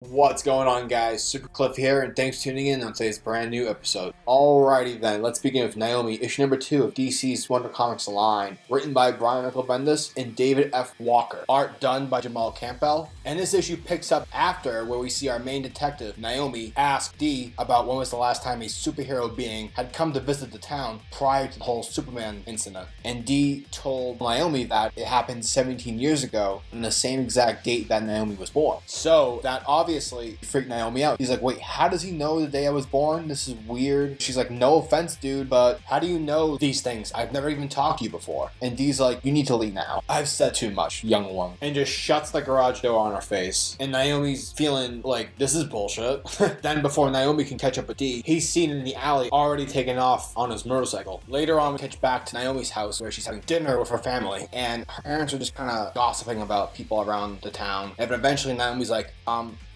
What's going on, guys? Super Cliff here, and thanks for tuning in on today's brand new episode. Alrighty then, let's begin with Naomi, issue number 2 of DC's Wonder Comics line, written by Brian Michael Bendis and David F. Walker, art done by Jamal Campbell. And this issue picks up after where we see our main detective, Naomi, ask Dee about when was the last time a superhero being had come to visit the town prior to the whole Superman incident. And Dee told Naomi that it happened 17 years ago, on the same exact date that Naomi was born. So that obviously freaked Naomi out. He's like, wait, how does he know the day I was born? This is weird. She's like, no offense, dude, but how do you know these things? I've never even talked to you before. And Dee's like, you need to leave now. I've said too much, young one. And just shuts the garage door on her face. And Naomi's feeling like, this is bullshit. Then before Naomi can catch up with Dee, he's seen in the alley already taken off on his motorcycle. Later on, we catch back to Naomi's house where she's having dinner with her family. And her parents are just kind of gossiping about people around the town. And eventually Naomi's like,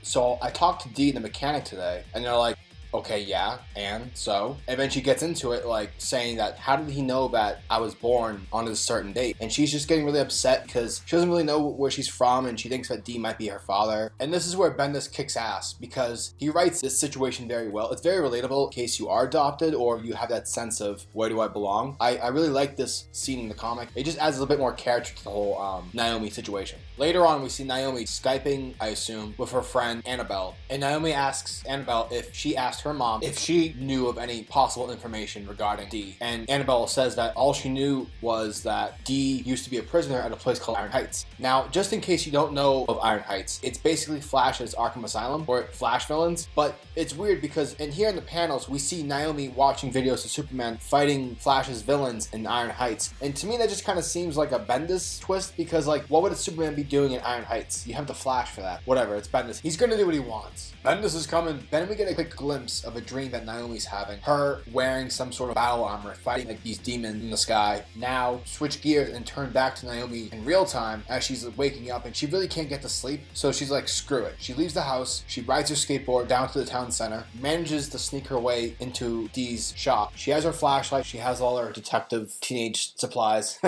so I talked to Dee, the mechanic, today, and they're like, okay, yeah, and so? And then she gets into it, like, saying that, how did he know that I was born on a certain date? And she's just getting really upset because she doesn't really know where she's from, and she thinks that Dee might be her father. And this is where Bendis kicks ass, because he writes this situation very well. It's very relatable in case you are adopted, or you have that sense of, where do I belong? I really like this scene in the comic. It just adds a little bit more character to the whole Naomi situation. Later on, we see Naomi Skyping, I assume, with her friend Annabelle. And Naomi asks Annabelle if she asked her mom if she knew of any possible information regarding Dee. And Annabelle says that all she knew was that Dee used to be a prisoner at a place called Iron Heights. Now, just in case you don't know of Iron Heights, it's basically Flash's Arkham Asylum, or Flash villains. But it's weird because here in the panels, we see Naomi watching videos of Superman fighting Flash's villains in Iron Heights. And to me, that just kind of seems like a Bendis twist, because like, what would a Superman be doing in Iron Heights? You have the Flash for that. Whatever, it's Bendis. He's gonna do what he wants. Bendis is coming. Then we get a quick glimpse of a dream that Naomi's having. Her wearing some sort of battle armor, fighting like these demons in the sky. Now, switch gears and turn back to Naomi in real time as she's waking up, and she really can't get to sleep. So she's like, screw it. She leaves the house. She rides her skateboard down to the town center, manages to sneak her way into Dee's shop. She has her flashlight. She has all her detective teenage supplies,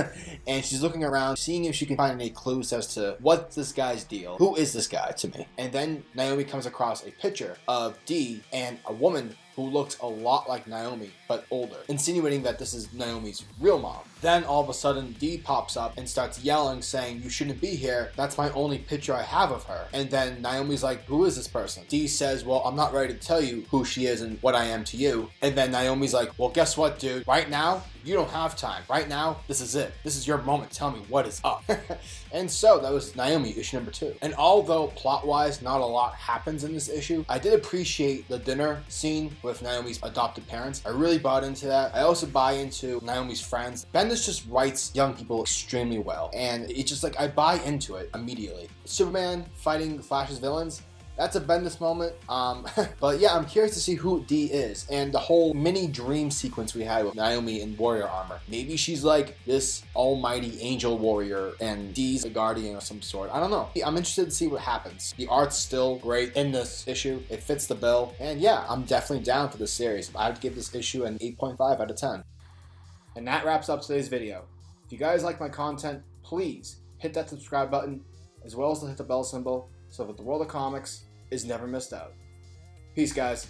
and she's looking around, seeing if she can find any clues as to what's this guy's deal. Who is this guy to me? And then Naomi comes across a picture of Dee and a woman who looks a lot like Naomi, but older, insinuating that this is Naomi's real mom. Then all of a sudden, Dee pops up and starts yelling, saying, you shouldn't be here. That's my only picture I have of her. And then Naomi's like, who is this person? Dee says, well, I'm not ready to tell you who she is and what I am to you. And then Naomi's like, well, guess what, dude? Right now, you don't have time. Right now, this is it. This is your moment. Tell me what is up. And so that was Naomi, issue number 2. And although plot-wise not a lot happens in this issue, I did appreciate the dinner scene with Naomi's adopted parents. I really bought into that. I also buy into Naomi's friends. Bendis just writes young people extremely well, and it's just like I buy into it immediately. Superman fighting Flash's villains, that's a Bendis moment. But yeah, I'm curious to see who Dee is, and the whole mini dream sequence we had with Naomi in warrior armor. Maybe she's like this almighty angel warrior, and Dee's a guardian of some sort. I don't know. I'm interested to see what happens. The art's still great in this issue. It fits the bill, and yeah, I'm definitely down for this series. I would give this issue an 8.5 out of 10. And that wraps up today's video. If you guys like my content, please hit that subscribe button, as well as hit the bell symbol, so that the world of comics is never missed out. Peace, guys.